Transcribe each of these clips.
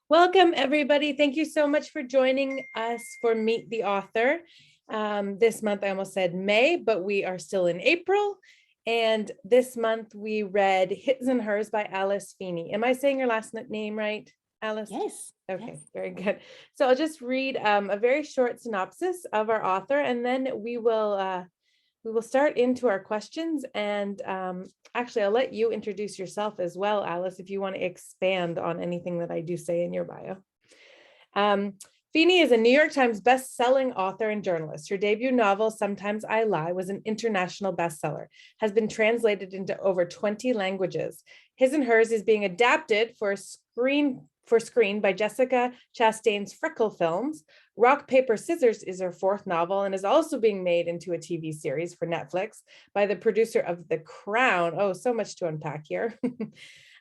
Welcome, everybody. Thank you so much for joining us for Meet the Author. This month, I almost said May, but we are still in April. And this month, we read His and Hers by Alice Feeney. Am I saying your last name right, Alice? Yes. Okay, yes. very good. So I'll just read a very short synopsis of our author, and then we will start into our questions. And actually, I'll let you introduce yourself as well, Alice, if you want to expand on anything that I do say in your bio. Feeney is a New York Times best-selling author and journalist. Her debut novel, Sometimes I Lie, was an international bestseller, has been translated into over 20 languages. His and Hers is being adapted for screen by Jessica Chastain's Freckle Films. Rock, Paper, Scissors is her fourth novel and is also being made into a TV series for Netflix by the producer of The Crown. Oh, so much to unpack here.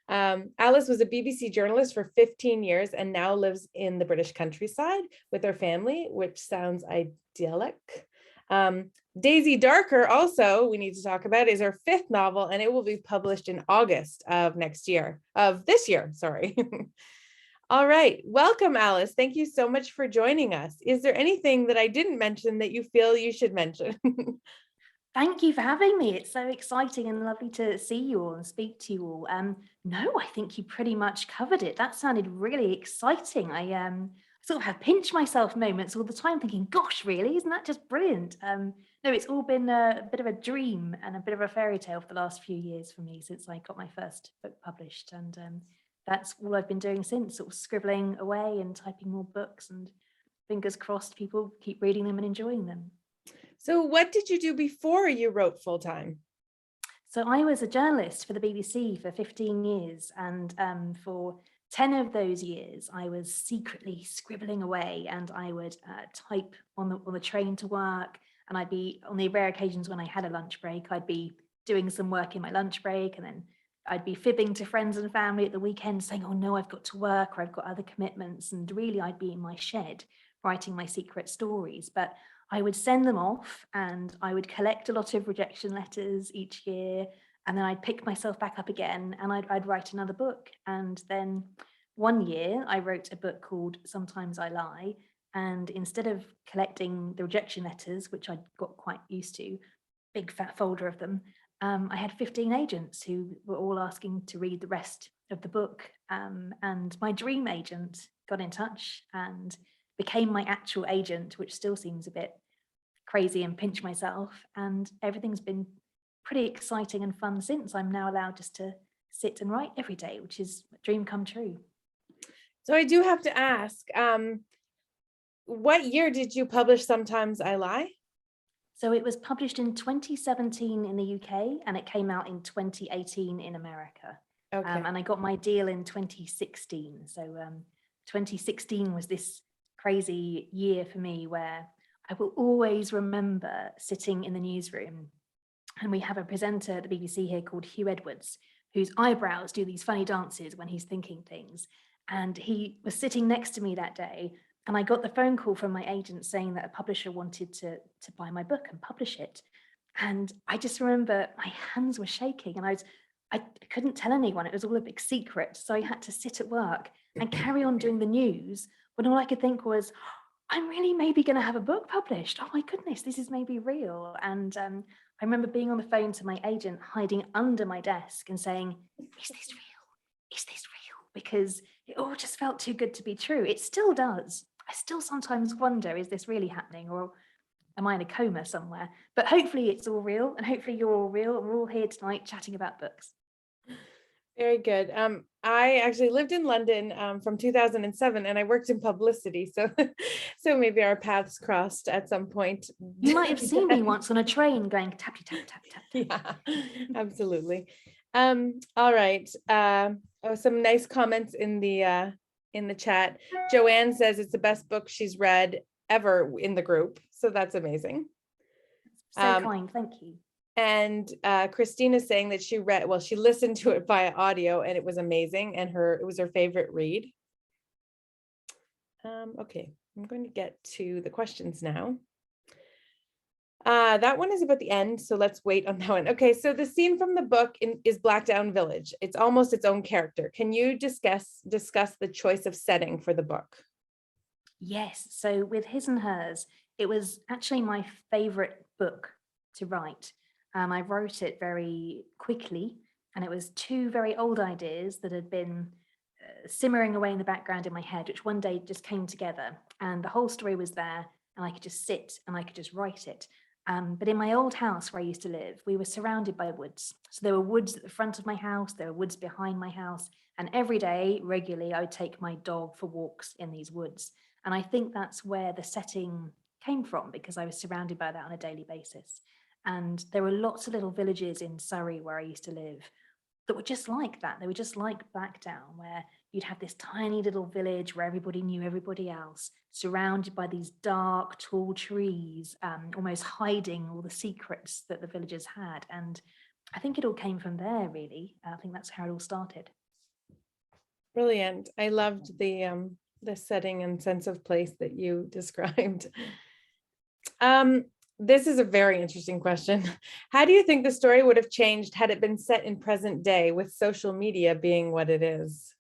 Alice was a BBC journalist for 15 years and now lives in the British countryside with her family, which sounds idyllic. Daisy Darker, also, we need to talk about, is her fifth novel, and it will be published in August of this year, sorry. All right, welcome, Alice. Thank you so much for joining us. Is there anything that I didn't mention that you feel you should mention? Thank you for having me. It's so exciting and lovely to see you all and speak to you all. No, I think you pretty much covered it. That sounded really exciting. I sort of have pinch myself moments all the time thinking, gosh, really? Isn't that just brilliant? No, it's all been a bit of a dream and a bit of a fairy tale for the last few years for me since I got my first book published. And that's all I've been doing since, sort of scribbling away and typing more books, and fingers crossed people keep reading them and enjoying them. So what did you do before you wrote full-time? So I was a journalist for the BBC for 15 years, and for 10 of those years, I was secretly scribbling away, and I would type on the train to work, and I'd be, on the rare occasions when I had a lunch break, I'd be doing some work in my lunch break, and then I'd be fibbing to friends and family at the weekend saying, oh no, I've got to work or I've got other commitments, and really I'd be in my shed writing my secret stories. But I would send them off and I would collect a lot of rejection letters each year. And then I'd pick myself back up again and I'd write another book. And then one year I wrote a book called Sometimes I Lie. And instead of collecting the rejection letters, which I got quite used to, big fat folder of them, I had 15 agents who were all asking to read the rest of the book. And my dream agent got in touch and became my actual agent, which still seems a bit crazy and pinch myself. And everything's been pretty exciting and fun since. I'm now allowed just to sit and write every day, which is a dream come true. So I do have to ask, what year did you publish Sometimes I Lie? So it was published in 2017 in the UK and it came out in 2018 in America. Okay. And I got my deal in 2016. So 2016 was this crazy year for me where I will always remember sitting in the newsroom, and we have a presenter at the BBC here called Hugh Edwards, whose eyebrows do these funny dances when he's thinking things. And he was sitting next to me that day, and I got the phone call from my agent saying that a publisher wanted to buy my book and publish it. And I just remember my hands were shaking and I couldn't tell anyone. It was all a big secret. So I had to sit at work and carry on doing the news when all I could think was, I'm really maybe going to have a book published. Oh my goodness, this is maybe real. And I remember being on the phone to my agent, hiding under my desk and saying, is this real? Is this real? Because it all just felt too good to be true. It still does. I still sometimes wonder, is this really happening? Or am I in a coma somewhere? But hopefully it's all real, and hopefully you're all real, and we're all here tonight chatting about books. Very good. I actually lived in London from 2007, and I worked in publicity. So, so maybe our paths crossed at some point. You might have seen me once on a train going tap, tap, tap, tap, tap. Yeah, absolutely. All right. Some nice comments in the chat. Joanne says it's the best book she's read ever in the group. So that's amazing. So kind, thank you. And Christina's saying that she listened to it via audio and it was amazing, and it was her favorite read. Okay, I'm going to get to the questions now. That one is about the end, so let's wait on that one. Okay, so the scene from the book is Blackdown Village. It's almost its own character. Can you discuss the choice of setting for the book? Yes. So with His and Hers, it was actually my favorite book to write. I wrote it very quickly, and it was two very old ideas that had been simmering away in the background in my head, which one day just came together, and the whole story was there, and I could just sit and I could just write it. But in my old house where I used to live, we were surrounded by woods. So there were woods at the front of my house, there were woods behind my house, and every day, regularly, I would take my dog for walks in these woods. And I think that's where the setting came from, because I was surrounded by that on a daily basis. And there were lots of little villages in Surrey where I used to live that were just like that. They were just like Blackdown, where you'd have this tiny little village where everybody knew everybody else, surrounded by these dark, tall trees, almost hiding all the secrets that the villagers had. And I think it all came from there, really. I think that's how it all started. Brilliant. I loved the setting and sense of place that you described. This is a very interesting question. How do you think the story would have changed had it been set in present day, with social media being what it is?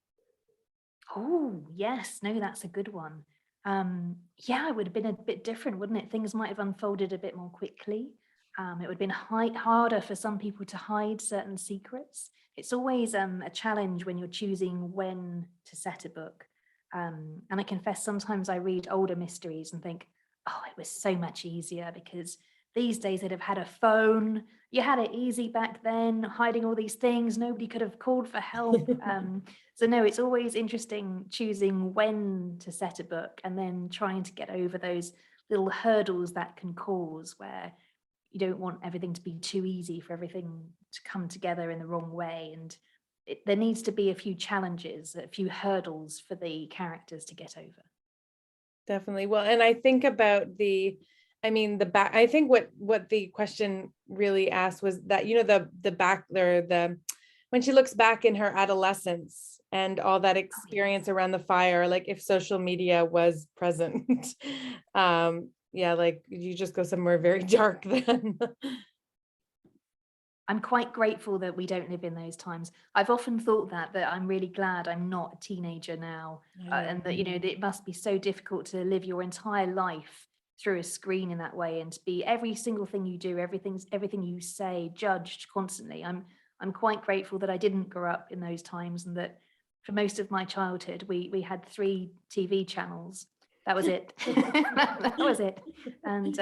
Oh, yes. No, that's a good one. Yeah, it would have been a bit different, wouldn't it? Things might have unfolded a bit more quickly. It would have been harder for some people to hide certain secrets. It's always a challenge when you're choosing when to set a book. And I confess, sometimes I read older mysteries and think, oh, it was so much easier, because these days they'd have had a phone. You had it easy back then, hiding all these things. Nobody could have called for help. So no, it's always interesting choosing when to set a book and then trying to get over those little hurdles that can cause, where you don't want everything to be too easy for everything to come together in the wrong way. And there needs to be a few challenges, a few hurdles for the characters to get over. Definitely. Well, and I think about the back, I think what the question really asked was that, the back there, when she looks back in her adolescence and all that experience around the fire, like if social media was present, yeah, like you just go somewhere very dark then. I'm quite grateful that we don't live in those times. I've often thought that I'm really glad I'm not a teenager now, and that, that it must be so difficult to live your entire life through a screen in that way, and to be every single thing you do, everything you say, judged constantly. I'm quite grateful that I didn't grow up in those times, and that for most of my childhood, we had 3 TV channels. That was it. That was it. And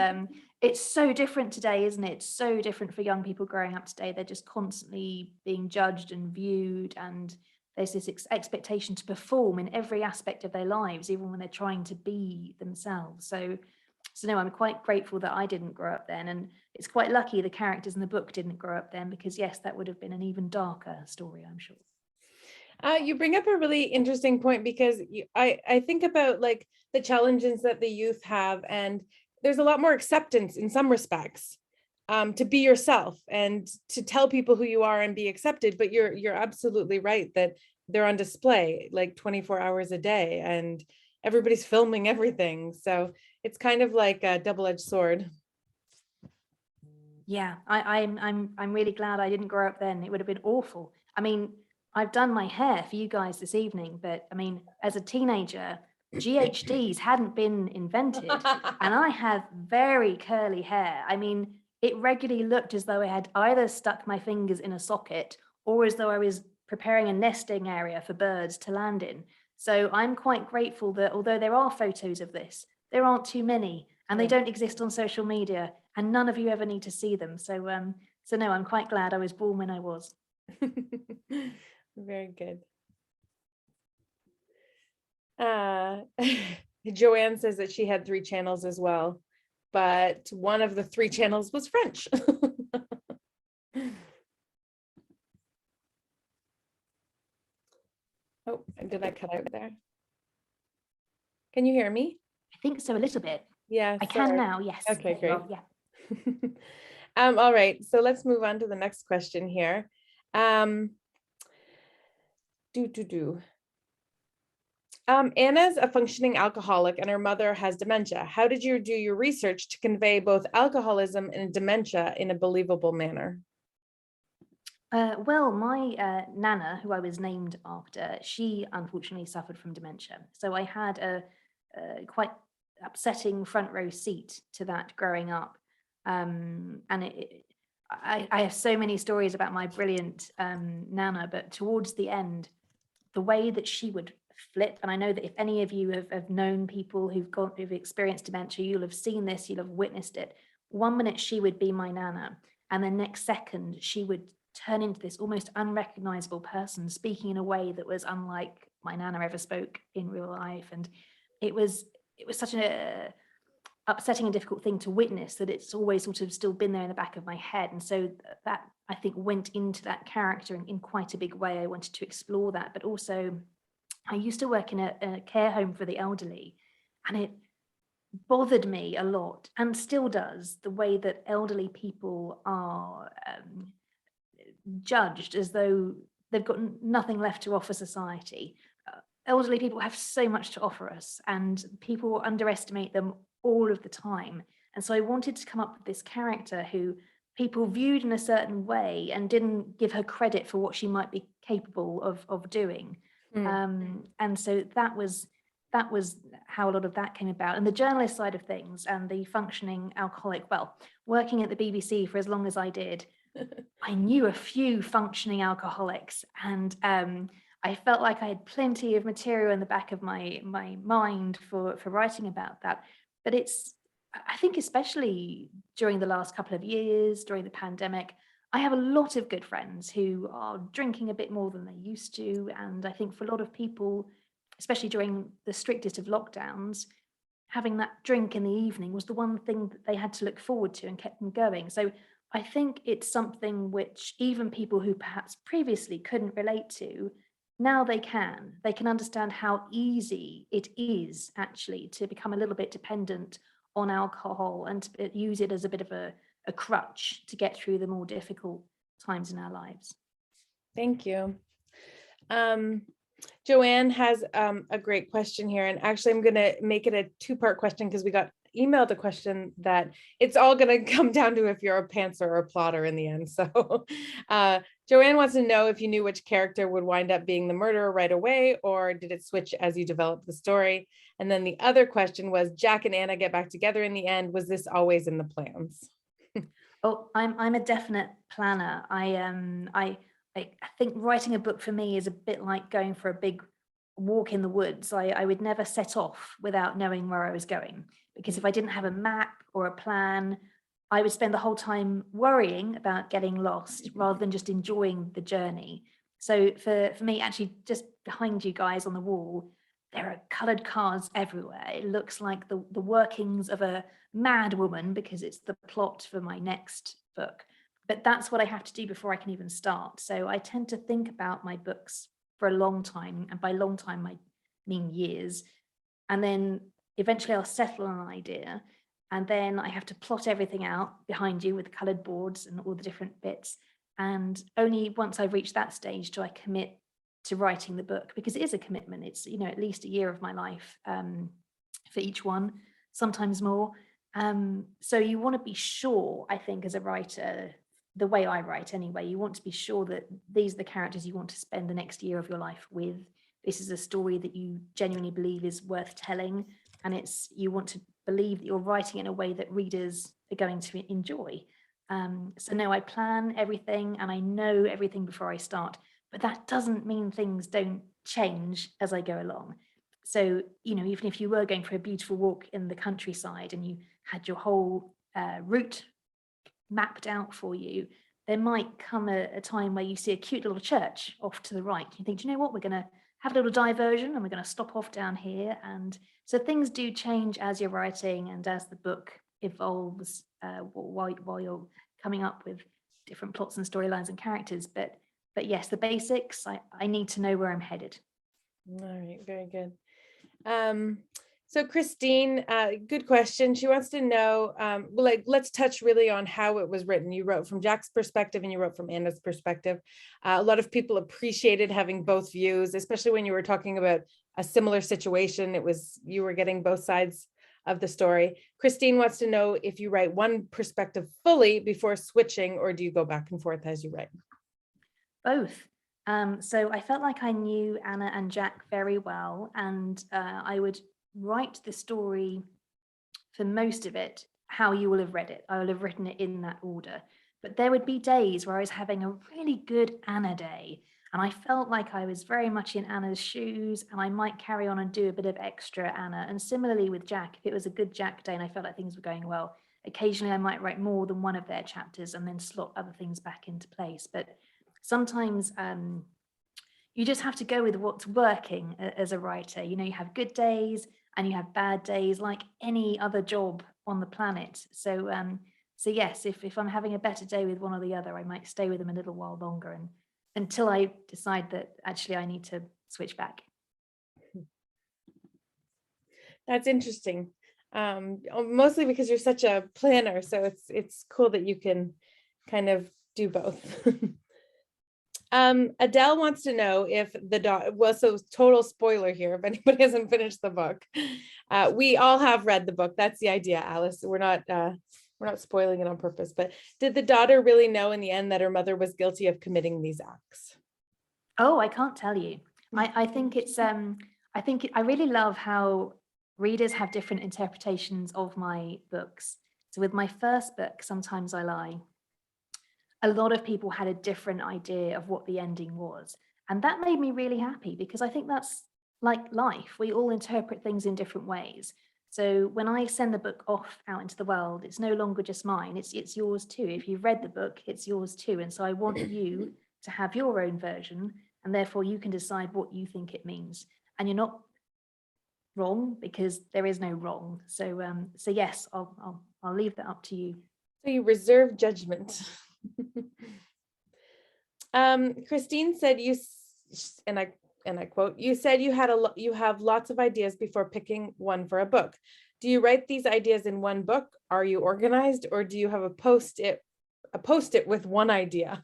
it's so different today, isn't it? It's so different for young people growing up today. They're just constantly being judged and viewed, and there's this expectation to perform in every aspect of their lives, even when they're trying to be themselves. So no, I'm quite grateful that I didn't grow up then, and it's quite lucky the characters in the book didn't grow up then, because yes, that would have been an even darker story, I'm sure. You bring up a really interesting point, because I think about like the challenges that the youth have, and there's a lot more acceptance in some respects, to be yourself and to tell people who you are and be accepted. But you're absolutely right that they're on display like 24 hours a day, and everybody's filming everything. So it's kind of like a double-edged sword. Yeah, I'm really glad I didn't grow up then. It would have been awful. I mean, I've done my hair for you guys this evening, but I mean, as a teenager, GHDs hadn't been invented, and I had very curly hair. I mean, it regularly looked as though I had either stuck my fingers in a socket, or as though I was preparing a nesting area for birds to land in. So I'm quite grateful that although there are photos of this, there aren't too many, and they don't exist on social media, and none of you ever need to see them. So no, I'm quite glad I was born when I was. Very good. Joanne says that she had 3 channels as well, but one of the 3 channels was French. Oh, did I cut out there? Can you hear me? I think so, a little bit. Yeah, I can now, yes. Okay, great. Yeah. All right, so let's move on to the next question here. Anna's a functioning alcoholic and her mother has dementia. How did you do your research to convey both alcoholism and dementia in a believable manner? Well, my Nana, who I was named after, she unfortunately suffered from dementia. So I had a quite upsetting front row seat to that growing up. I have so many stories about my brilliant Nana, but towards the end, the way that she would flip, and I know that if any of you have known people who've experienced dementia, you'll have seen this, you'll have witnessed it. 1 minute she would be my Nana, and the next second she would turn into this almost unrecognizable person, speaking in a way that was unlike my Nana ever spoke in real life. And it was such a upsetting and difficult thing to witness that it's always sort of still been there in the back of my head. And so that, I think, went into that character in quite a big way. I wanted to explore that, but also I used to work in a care home for the elderly, and it bothered me a lot, and still does, the way that elderly people are judged as though they've got nothing left to offer society. Elderly people have so much to offer us, and people underestimate them all of the time. And so I wanted to come up with this character who people viewed in a certain way and didn't give her credit for what she might be capable of doing. And so that was how a lot of that came about. And the journalist side of things and the functioning alcoholic, well, working at the BBC for as long as I did, I knew a few functioning alcoholics, and I felt like I had plenty of material in the back of my mind for writing about that. But I think especially during the last couple of years, during the pandemic, I have a lot of good friends who are drinking a bit more than they used to. And I think for a lot of people, especially during the strictest of lockdowns, having that drink in the evening was the one thing that they had to look forward to and kept them going. So I think it's something which even people who perhaps previously couldn't relate to, now they can. They can understand how easy it is actually to become a little bit dependent on alcohol and to use it as a bit of a crutch to get through the more difficult times in our lives. Thank you. Joanne has a great question here, and actually I'm going to make it a two-part question because we got emailed a question that it's all going to come down to if you're a pantser or a plotter in the end. So Joanne wants to know if you knew which character would wind up being the murderer right away, or did it switch as you developed the story? And then the other question was, Jack and Anna get back together in the end. Was this always in the plans? Oh, I'm a definite planner. I think writing a book for me is a bit like going for a big walk in the woods. I would never set off without knowing where I was going, because if I didn't have a map or a plan, I would spend the whole time worrying about getting lost rather than just enjoying the journey. So for me, actually, just behind you guys on the wall, there are colored cards everywhere. It looks like the workings of a mad woman, because it's the plot for my next book. But that's what I have to do before I can even start. So I tend to think about my books for a long time, and by long time I mean years. And then eventually I'll settle on an idea, and then I have to plot everything out behind you with colored boards and all the different bits. And only once I've reached that stage do I commit to writing the book, because it is a commitment. It's, at least a year of my life for each one, sometimes more. So you want to be sure, I think, as a writer, the way I write anyway, you want to be sure that these are the characters you want to spend the next year of your life with. This is a story that you genuinely believe is worth telling, and you want to believe that you're writing in a way that readers are going to enjoy. So no, I plan everything and I know everything before I start, but that doesn't mean things don't change as I go along. So, even if you were going for a beautiful walk in the countryside and you had your whole route mapped out for you, there might come a time where you see a cute little church off to the right. You think, do you know what, we're going to have a little diversion and we're going to stop off down here. And so things do change as you're writing and as the book evolves while you're coming up with different plots and storylines and characters. But yes, the basics, I need to know where I'm headed. All right, very good. So Christine, good question. She wants to know, let's touch really on how it was written. You wrote from Jack's perspective and you wrote from Anna's perspective. A lot of people appreciated having both views, especially when you were talking about a similar situation. You were getting both sides of the story. Christine wants to know if you write one perspective fully before switching, or do you go back and forth as you write? Both. So I felt like I knew Anna and Jack very well, and I would write the story for most of it how you will have read it. I will have written it in that order. But there would be days where I was having a really good Anna day, and I felt like I was very much in Anna's shoes, and I might carry on and do a bit of extra Anna. And similarly with Jack, if it was a good Jack day and I felt like things were going well, occasionally I might write more than one of their chapters and then slot other things back into place. But sometimes you just have to go with what's working as a writer. You know, you have good days and you have bad days like any other job on the planet. So yes, if I'm having a better day with one or the other, I might stay with them a little while longer and until I decide that actually I need to switch back. That's interesting. Mostly because you're such a planner, so it's cool that you can kind of do both. Adele wants to know if so total spoiler here, if anybody hasn't finished the book. We all have read the book. That's the idea, Alice. We're not spoiling it on purpose, but did the daughter really know in the end that her mother was guilty of committing these acts? Oh, I can't tell you. I think I really love how readers have different interpretations of my books. So with my first book, Sometimes I Lie, a lot of people had a different idea of what the ending was. And that made me really happy because I think that's like life. We all interpret things in different ways. So when I send the book off out into the world, it's no longer just mine, it's yours too. If you've read the book, it's yours too. And so I want you to have your own version, and therefore you can decide what you think it means. And you're not wrong because there is no wrong. So yes, I'll leave that up to you. So you reserve judgment. Christine said and I quote, you said you have lots of ideas before picking one for a book. Do you write these ideas in one book? Are you organized, or do you have a post-it with one idea?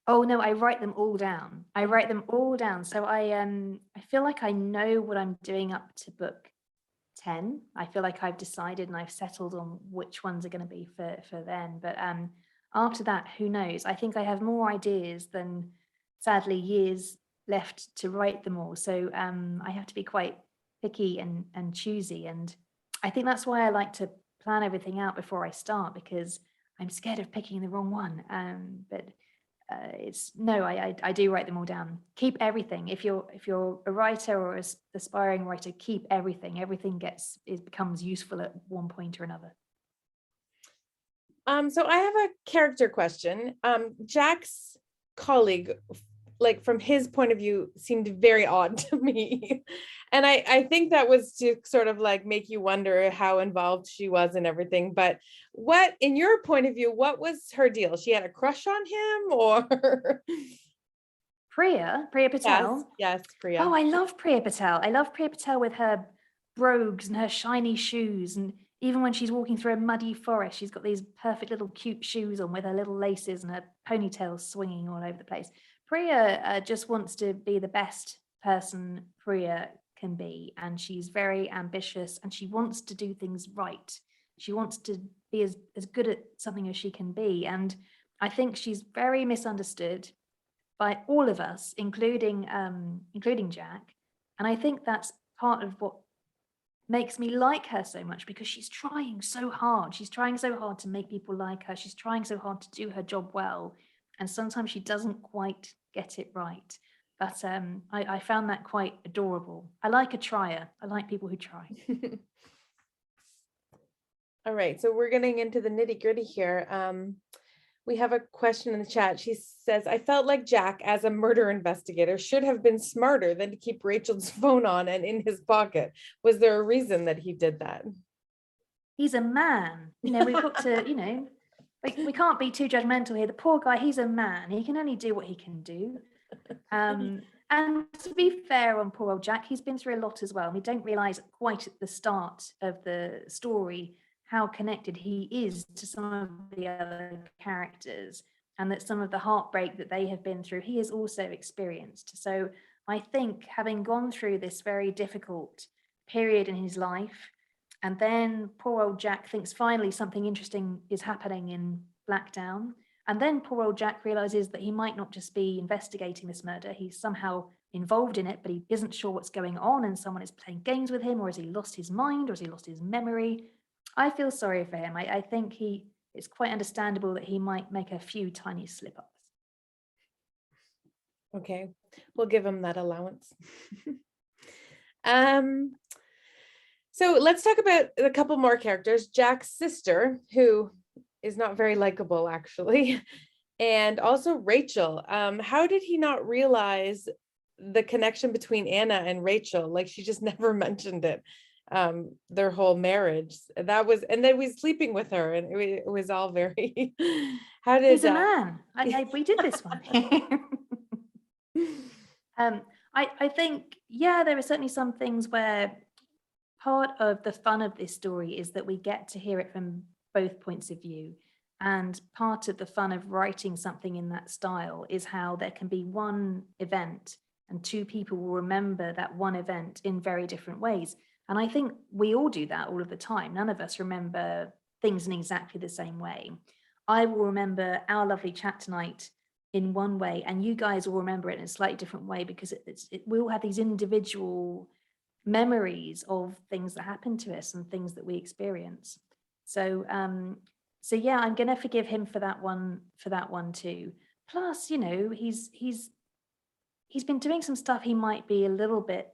Oh no, I write them all down. So I feel like I know what I'm doing up to book 10. I feel like I've decided and I've settled on which ones are going to be for then. But after that, who knows? I think I have more ideas than, sadly, years left to write them all. So I have to be quite picky and choosy. And I think that's why I like to plan everything out before I start, because I'm scared of picking the wrong one. But I do write them all down. Keep everything. If you're a writer or an aspiring writer, keep everything. Everything becomes useful at one point or another. So I have a character question. Jack's colleague, like from his point of view, seemed very odd to me. And I think that was to sort of like make you wonder how involved she was in everything. But what, in your point of view, what was her deal? She had a crush on him, or? Priya Patel? Yes, Priya. Oh, I love Priya Patel. I love Priya Patel with her brogues and her shiny shoes. And even when she's walking through a muddy forest, she's got these perfect little cute shoes on with her little laces and her ponytails swinging all over the place. Priya just wants to be the best person Priya can be. And she's very ambitious and she wants to do things right. She wants to be as good at something as she can be. And I think she's very misunderstood by all of us, including Jack. And I think that's part of what makes me like her so much, because she's trying so hard. She's trying so hard to make people like her. She's trying so hard to do her job well. And sometimes she doesn't quite get it right. But I found that quite adorable. I like a trier. I like people who try. All right, so we're getting into the nitty-gritty here. We have a question in the chat. She says, I felt like Jack, as a murder investigator, should have been smarter than to keep Rachel's phone on and in his pocket. Was there a reason that he did that? He's a man. We've got to, we can't be too judgmental here. The poor guy, he's a man. He can only do what he can do. And And to be fair on poor old Jack, he's been through a lot as well. We don't realise quite at the start of the story how connected he is to some of the other characters, and that some of the heartbreak that they have been through, he has also experienced. So I think having gone through this very difficult period in his life, and then poor old Jack thinks finally something interesting is happening in Blackdown. And then poor old Jack realizes that he might not just be investigating this murder, he's somehow involved in it, but he isn't sure what's going on, and someone is playing games with him, or has he lost his mind, or has he lost his memory? I feel sorry for him. I think it's quite understandable that he might make a few tiny slip-ups. Okay, we'll give him that allowance. So let's talk about a couple more characters. Jack's sister, who is not very likable, actually, and also Rachel. How did he not realize the connection between Anna and Rachel? Like, she just never mentioned it. Their whole marriage, and then we was sleeping with her, and it was all very. How did He's a man. We did this one. I think, yeah, there are certainly some things where part of the fun of this story is that we get to hear it from both points of view. And part of the fun of writing something in that style is how there can be one event and two people will remember that one event in very different ways. And I think we all do that all of the time. None of us remember things in exactly the same way. I will remember our lovely chat tonight in one way, and you guys will remember it in a slightly different way, because we all have these individual memories of things that happen to us and things that we experience. So yeah, I'm gonna forgive him for that one too. Plus, he's been doing some stuff he might be a little bit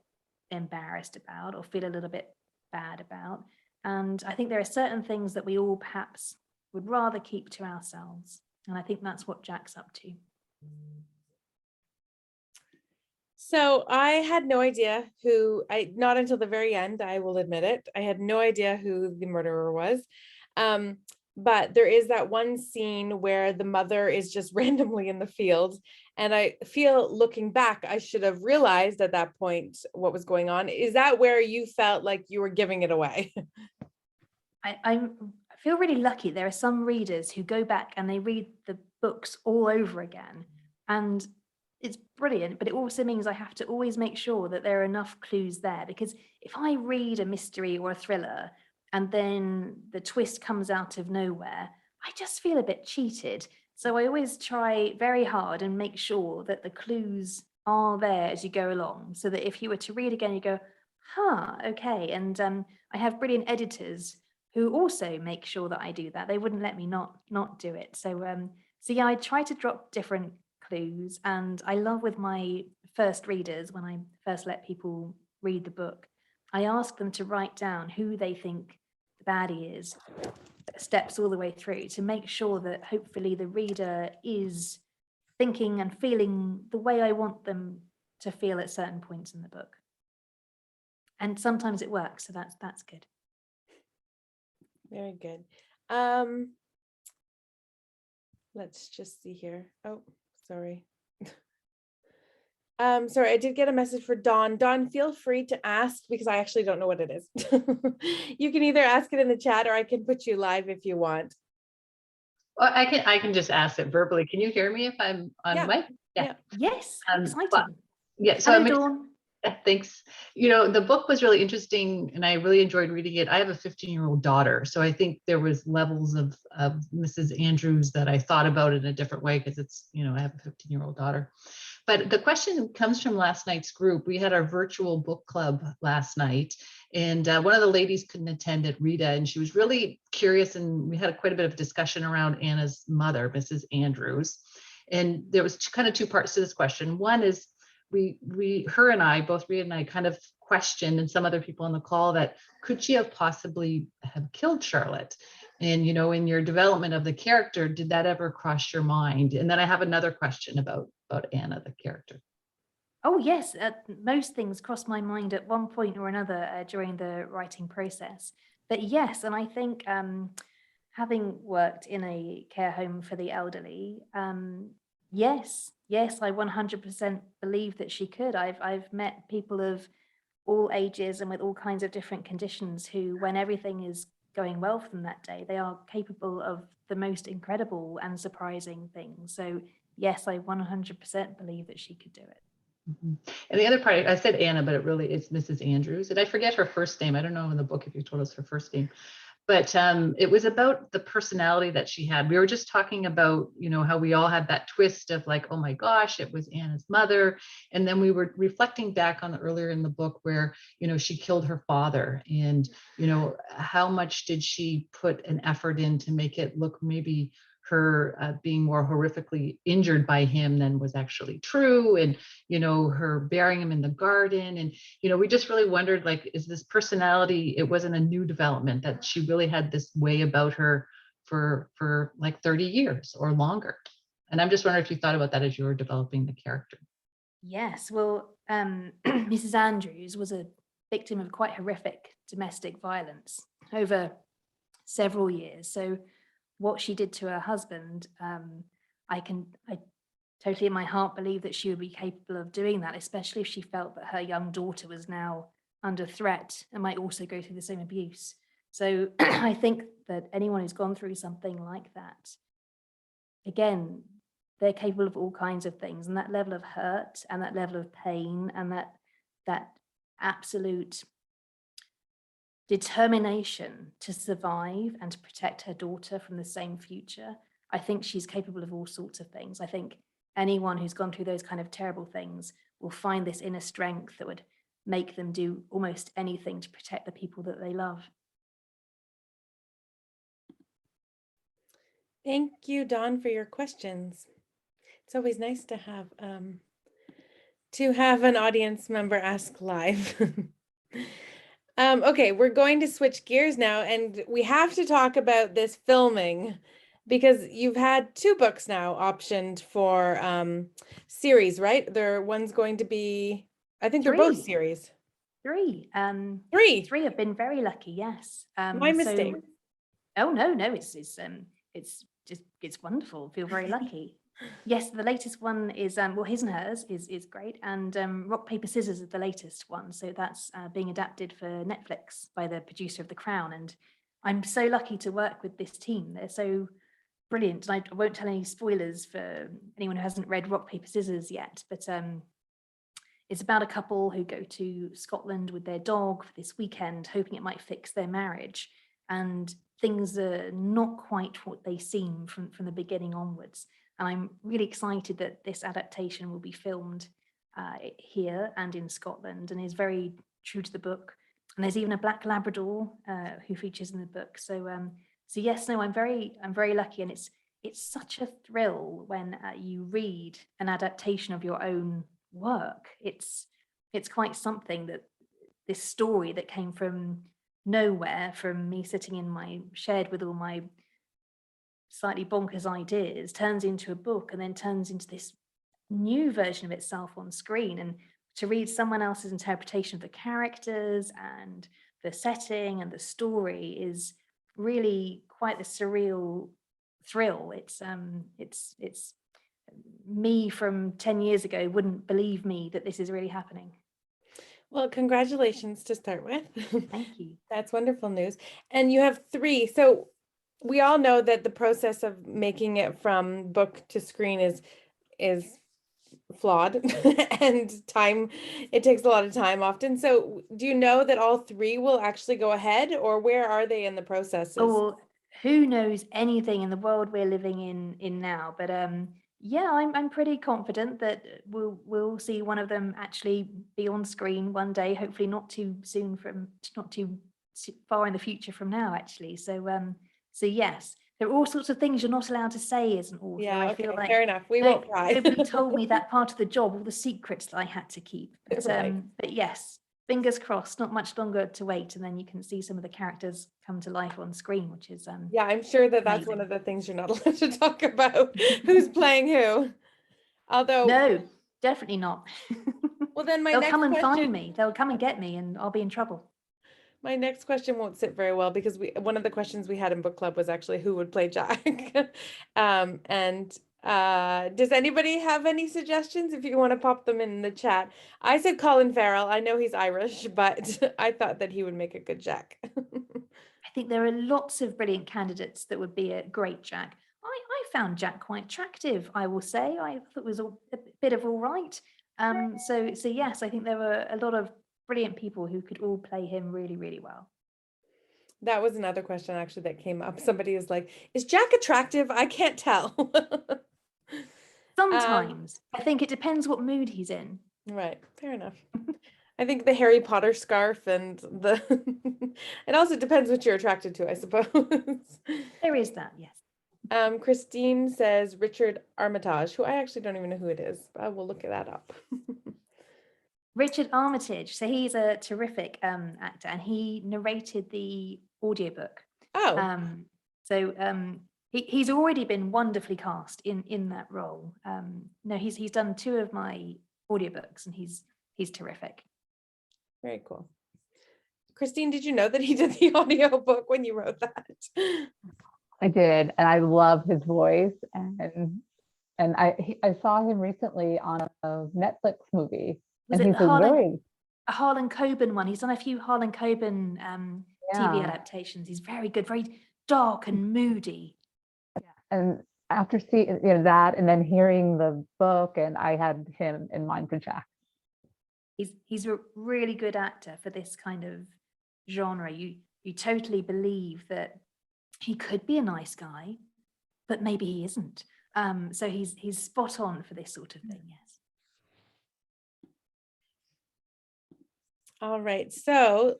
embarrassed about or feel a little bit bad about. And I think there are certain things that we all perhaps would rather keep to ourselves. And I think that's what Jack's up to. So I had no idea not until the very end, I will admit it, I had no idea who the murderer was. But there is that one scene where the mother is just randomly in the field. And I feel, looking back, I should have realized at that point what was going on. Is that where you felt like you were giving it away? I feel really lucky. There are some readers who go back and they read the books all over again. And it's brilliant, but it also means I have to always make sure that there are enough clues there. Because if I read a mystery or a thriller and then the twist comes out of nowhere, I just feel a bit cheated. So I always try very hard and make sure that the clues are there as you go along, so that if you were to read again, you go, okay. And I have brilliant editors who also make sure that I do that. They wouldn't let me not do it. So yeah, I try to drop different clues. And I love, with my first readers, when I first let people read the book, I ask them to write down who they think the baddie is, steps all the way through, to make sure that hopefully the reader is thinking and feeling the way I want them to feel at certain points in the book. And sometimes it works, so that's good. Very good. Let's just see here. Oh, sorry. Sorry, I did get a message for Dawn. Dawn, feel free to ask, because I actually don't know what it is. You can either ask it in the chat, or I can put you live if you want. Well, I can just ask it verbally. Can you hear me if I'm on mic? Yeah. Yes. Exciting. Well, yeah. So hello, Dawn. Thanks. The book was really interesting and I really enjoyed reading it. I have a 15-year-old daughter, so I think there was levels of Mrs. Andrews that I thought about in a different way, because it's, I have a 15-year-old daughter. But the question comes from last night's group. We had our virtual book club last night, and one of the ladies couldn't attend it, Rita, and she was really curious, and we had quite a bit of discussion around Anna's mother, Mrs. Andrews. And there was kind of two parts to this question. One is, her and I, both Rita and I, kind of questioned, and some other people on the call, that could she have possibly have killed Charlotte? And, in your development of the character, did that ever cross your mind? And then I have another question about Anna, the character. Oh, yes. Most things crossed my mind at one point or another during the writing process. But yes, and I think having worked in a care home for the elderly, Yes, yes, I 100% believe that she could. I've met people of all ages and with all kinds of different conditions who, when everything is going well for them that day, they are capable of the most incredible and surprising things. So yes, I 100% believe that she could do it. Mhm. And the other part, I said Anna, but it really is Mrs. Andrews. And I forget her first name. I don't know in the book if you told us her first name. But it was about the personality that she had. We were just talking about, how we all had that twist of like, oh my gosh, it was Anna's mother. And then we were reflecting back on earlier in the book where, she killed her father. And, how much did she put an effort in to make it look maybe her being more horrifically injured by him than was actually true. And, her burying him in the garden. And, we just really wondered, like, is this personality, it wasn't a new development, that she really had this way about her for like 30 years or longer. And I'm just wondering if you thought about that as you were developing the character. Yes, well, Mrs. Andrews was a victim of quite horrific domestic violence over several years. So what she did to her husband, I totally in my heart believe that she would be capable of doing that, especially if she felt that her young daughter was now under threat and might also go through the same abuse. So I think that anyone who's gone through something like that, again, they're capable of all kinds of things, and that level of hurt and that level of pain and that absolute determination to survive and to protect her daughter from the same future. I think she's capable of all sorts of things. I think anyone who's gone through those kind of terrible things will find this inner strength that would make them do almost anything to protect the people that they love. Thank you, Dawn, for your questions. It's always nice to have an audience member ask live. Okay, we're going to switch gears now, and we have to talk about this filming because you've had 2 books now optioned for series, right? One's going to be, I think they're both 3. series. 3. 3. 3 have been very lucky, yes. My mistake. Oh no, it's wonderful. Feel very lucky. Yes, the latest one is well, His and Hers is great, and Rock Paper Scissors is the latest one. So that's being adapted for Netflix by the producer of The Crown, and I'm so lucky to work with this team. They're so brilliant, and I won't tell any spoilers for anyone who hasn't read Rock Paper Scissors yet, but it's about a couple who go to Scotland with their dog for this weekend, hoping it might fix their marriage, and things are not quite what they seem from the beginning onwards. And I'm really excited that this adaptation will be filmed here and in Scotland and is very true to the book. And there's even a black Labrador who features in the book. So yes, no, I'm very lucky, and it's such a thrill when you read an adaptation of your own work. It's quite something, that this story that came from nowhere, from me sitting in my shed with all my slightly bonkers ideas, turns into a book and then turns into this new version of itself on screen. And to read someone else's interpretation of the characters and the setting and the story is really quite a surreal thrill. It's me from 10 years ago wouldn't believe me that this is really happening. Well, congratulations to start with. Thank you. That's wonderful news. And you have 3. So we all know that the process of making it from book to screen is flawed and it takes a lot of time often. So do you know that all 3 will actually go ahead, or where are they in the processes? Oh, who knows anything in the world we're living in now, but yeah, I'm pretty confident that we'll see one of them actually be on screen one day, hopefully not too far in the future from now, actually. So yes, there are all sorts of things you're not allowed to say as an author. Yeah, I okay, feel like fair enough. We won't pry. Nobody told me that part of the job, all the secrets that I had to keep. But, Right. But yes, fingers crossed, not much longer to wait, and then you can see some of the characters come to life on screen, which is Yeah, I'm sure that that's amazing. one of the things you're not allowed to talk about, who's playing who. Although no, definitely not. Well, then they'll come and find me. They'll come and get me, and I'll be in trouble. My next question won't sit very well, because one of the questions we had in book club was actually who would play Jack. And Does anybody have any suggestions? If you want to pop them in the chat. I said Colin Farrell. I know he's Irish, but I thought that he would make a good Jack. I think there are lots of brilliant candidates that would be a great Jack. I found Jack quite attractive, I will say. I thought it was a bit of all right. So yes, I think there were a lot of brilliant people who could all play him really, really well. That was another question actually that came up. Somebody was like, is Jack attractive? I can't tell. Sometimes. I think it depends what mood he's in. Right, fair enough. I think the Harry Potter scarf and the it also depends what you're attracted to, I suppose. There is that, yes. Christine says Richard Armitage, who I actually don't even know who it is, but I will look that up. Richard Armitage. So he's a terrific actor, and he narrated the audiobook. Oh, He's already been wonderfully cast in that role. No, he's done 2 of my audiobooks, and he's terrific. very cool. Christine, did you know that he did the audiobook when you wrote that? I did, and I love his voice, and I saw him recently on a Netflix movie. Was and it he's the really, Harlan Coben one? He's done a few Harlan Coben TV Yeah. adaptations. He's very good, very dark and moody. and after seeing that, and then hearing the book, and I had him in mind for Jack. He's a really good actor for this kind of genre. You totally believe that he could be a nice guy, but maybe he isn't. So he's spot on for this sort of thing. Yes. All right, so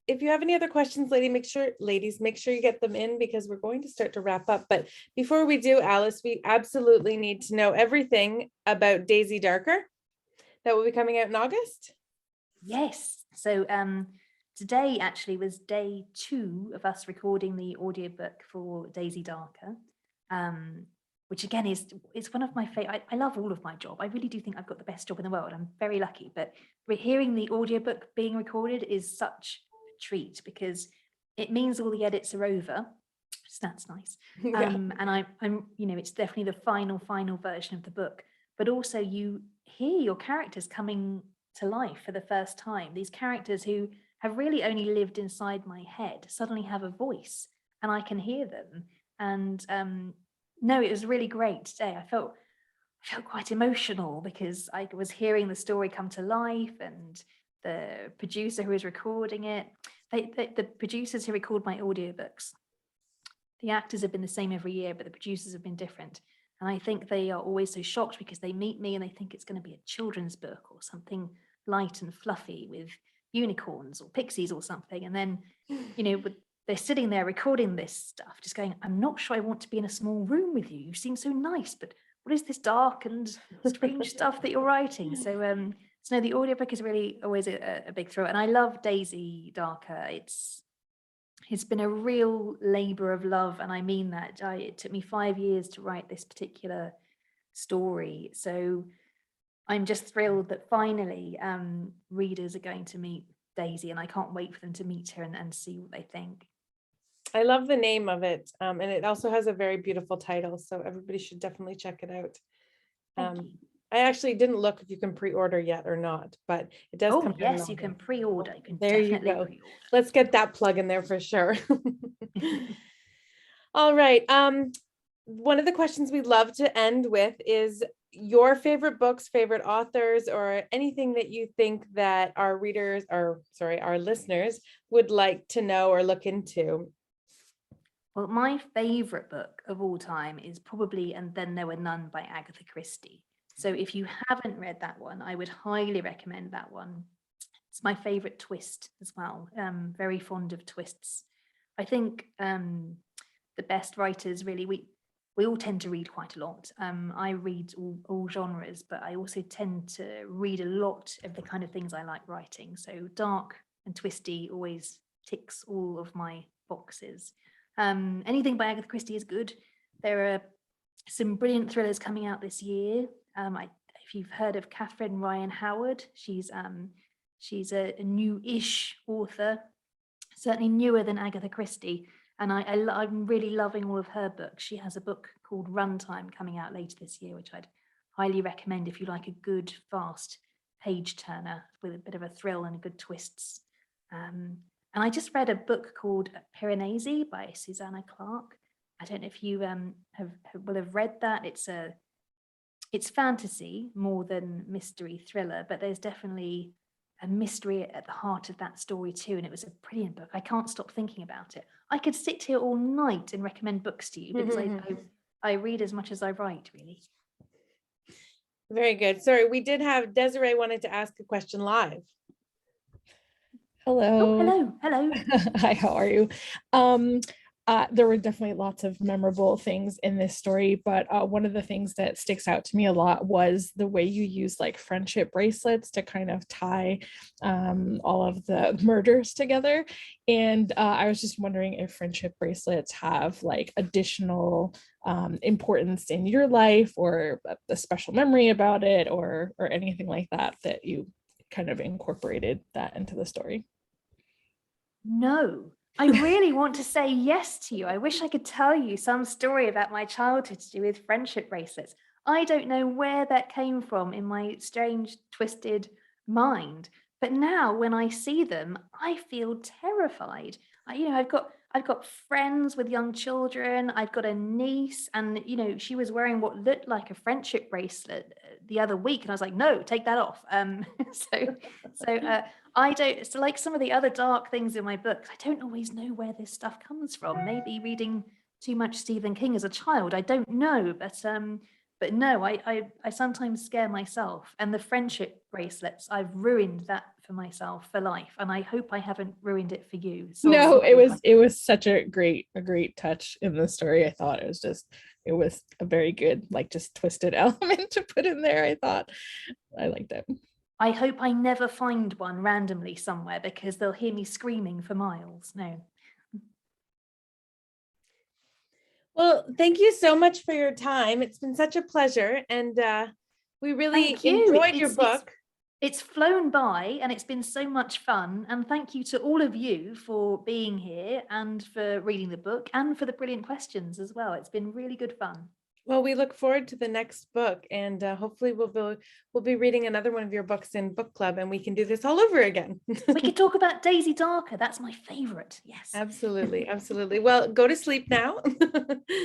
if you have any other questions, ladies, make sure you get them in, because we're going to start to wrap up. But before we do, Alice, we absolutely need to know everything about Daisy Darker that will be coming out in August. Yes. So today actually was day 2 of us recording the audiobook for Daisy Darker, which again is one of my favorite. I love all of my job. I really do think I've got the best job in the world. I'm very lucky, but hearing the audiobook being recorded is such a treat, because it means all the edits are over. So that's nice. Yeah. And I'm it's definitely the final version of the book, but also you hear your characters coming to life for the first time. These characters who have really only lived inside my head suddenly have a voice, and I can hear them. And no, it was really great today. I felt quite emotional, because I was hearing the story come to life, and the producer who was recording it, the producers who record my audiobooks, the actors have been the same every year, but the producers have been different. And I think they are always so shocked, because they meet me and they think it's going to be a children's book or something light and fluffy with unicorns or pixies or something. And then, they're sitting there recording this stuff, just going, I'm not sure I want to be in a small room with you. You seem so nice, but what is this dark and strange stuff that you're writing? So no, the audiobook is really always a big thrill. And I love Daisy Darker. It's been a real labor of love, and I mean that. It took me 5 years to write this particular story. So I'm just thrilled that finally readers are going to meet Daisy, and I can't wait for them to meet her and see what they think. I love the name of it, and it also has a very beautiful title, so everybody should definitely check it out. Thank you. I actually didn't look if you can pre-order yet or not, but it does come. Oh yes, you can pre-order. You can There you definitely go. pre-order. Let's get that plug in there for sure. All right. One of the questions we love to end with is your favorite books, favorite authors, or anything that you think that our listeners would like to know or look into. Well, my favorite book of all time is probably And Then There Were None by Agatha Christie. So if you haven't read that one, I would highly recommend that one. It's my favorite twist as well. Very fond of twists. I think the best writers, really, we all tend to read quite a lot. I read all genres, but I also tend to read a lot of the kind of things I like writing. So dark and twisty always ticks all of my boxes. Anything by Agatha Christie is good. There are some brilliant thrillers coming out this year. If you've heard of Catherine Ryan Howard, she's a new-ish author, certainly newer than Agatha Christie. And I'm really loving all of her books. She has a book called Runtime coming out later this year, which I'd highly recommend if you like a good, fast page turner with a bit of a thrill and good twists. And I just read a book called Piranesi by Susanna Clarke. I don't know if you will have read that. It's fantasy more than mystery thriller, but there's definitely a mystery at the heart of that story too. And it was a brilliant book. I can't stop thinking about it. I could sit here all night and recommend books to you because I read as much as I write, really. Very good. Sorry, we did have Desiree wanted to ask a question live. Hello. Oh, hello. Hi, how are you? There were definitely lots of memorable things in this story, but one of the things that sticks out to me a lot was the way you use like friendship bracelets to kind of tie all of the murders together. And I was just wondering if friendship bracelets have like additional importance in your life, or a special memory about it, or anything like that, that you kind of incorporated that into the story. No. I really want to say yes to you. I wish I could tell you some story about my childhood to do with friendship bracelets. I don't know where that came from in my strange, twisted mind. But now when I see them, I feel terrified. I've got friends with young children. I've got a niece, and she was wearing what looked like a friendship bracelet the other week, and I was like, no, take that off. I don't, so like some of the other dark things in my books, I don't always know where this stuff comes from. Maybe reading too much Stephen King as a child, I don't know, but no, I sometimes scare myself. And the friendship bracelets, I've ruined that for myself for life, and I hope I haven't ruined it for you. So no, it was such a great touch in the story. I thought it was a very good, like, just twisted element to put in there. I thought I liked it. I hope I never find one randomly somewhere, because they'll hear me screaming for miles. No. Well, thank you so much for your time. It's been such a pleasure, and we really enjoyed your book. It's flown by, and it's been so much fun. And thank you to all of you for being here and for reading the book and for the brilliant questions as well. It's been really good fun. Well, we look forward to the next book, and hopefully we'll be reading another one of your books in book club, and we can do this all over again. We could talk about Daisy Darker. That's my favorite. Yes. Absolutely. Absolutely. Well, go to sleep now.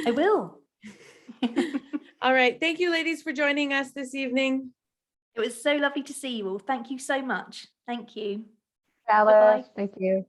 I will. All right. Thank you, ladies, for joining us this evening. It was so lovely to see you all. Thank you so much. Thank you. Alice, thank you.